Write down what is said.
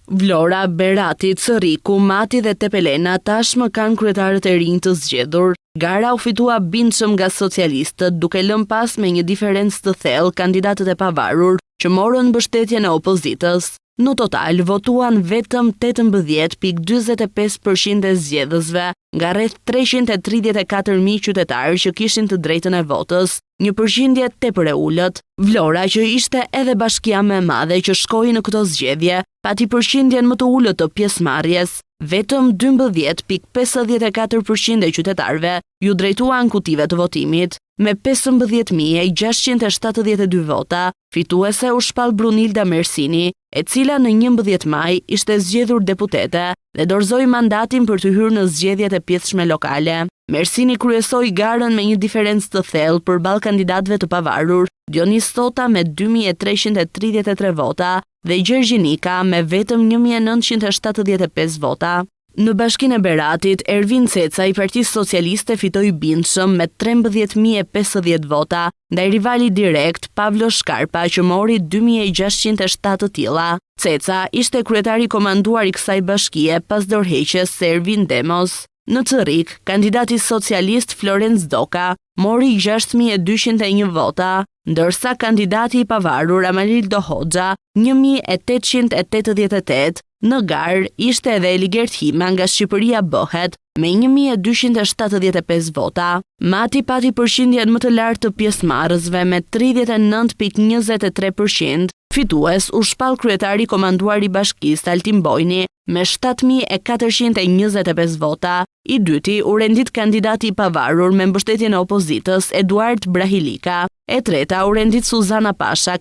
Vlora, Berati, Cëriku, Mati dhe Tepelena tashmë kanë kryetarët e rinj të zgjedhur. Gara u fitua bindshëm nga socialistët, duke lënë pas me një diferencë të thellë kandidatët e pavarur që morën mbështetjen e opozitës. Në total votuan vetëm 18.45% e zgjedhësve, nga rreth 334.000 qytetarë që kishin të drejtën e votës, një përqindje tepër e ulët. Vlora, që ishte edhe bashkia më e madhe që shkoi në këto zgjedhje, pati përqindjen më të ulët të pjesëmarrjes. Vetëm 12.54% e qytetarëve ju drejtuan kutive të votimit. Me 15.672 vota, fituese u shpall Brunilda Mersini, e cila në 11 maj ishte zgjedhur deputete dhe dorëzoi mandatin për të hyrë në zgjedhjet e pjesëshme lokale. Mersini kryesoi garën me një diferencë të thellë përballë kandidatëve të pavarur, Dionis Thota me 2.333 vota dhe Gjergjinika me vetëm 1.975 vota. Në bashkinë e Beratit, Ervin Ceca i Partisë Socialiste fitoi bindshëm me 13.050 vota, ndaj rivali direkt Pavlo Shkarpa që mori 2.607 të tilla. Ceca ishte kryetari komanduar i kësaj bashkie pas dorëheqjes së Ervin Demos. Në Cërik, kandidati socialist Florenc Doka mori 6.201 vota, ndërsa kandidati i pavarur Amalildo Hoxha 1.888. Në garë ishte edhe Eligert Hima nga Shqipëria Bëhet me 1.275 vota. Mati pati përqindjen më të lartë të pjesëmarrësve me 39.23%. Fitues u shpall kryetari komanduar i bashkisë Altin Bojni me 7.425 vota. I dyti u rendit kandidati i pavarur me mbështetjen e opozitës Eduard Brahilika. E treta u rendit Suzana Pasha,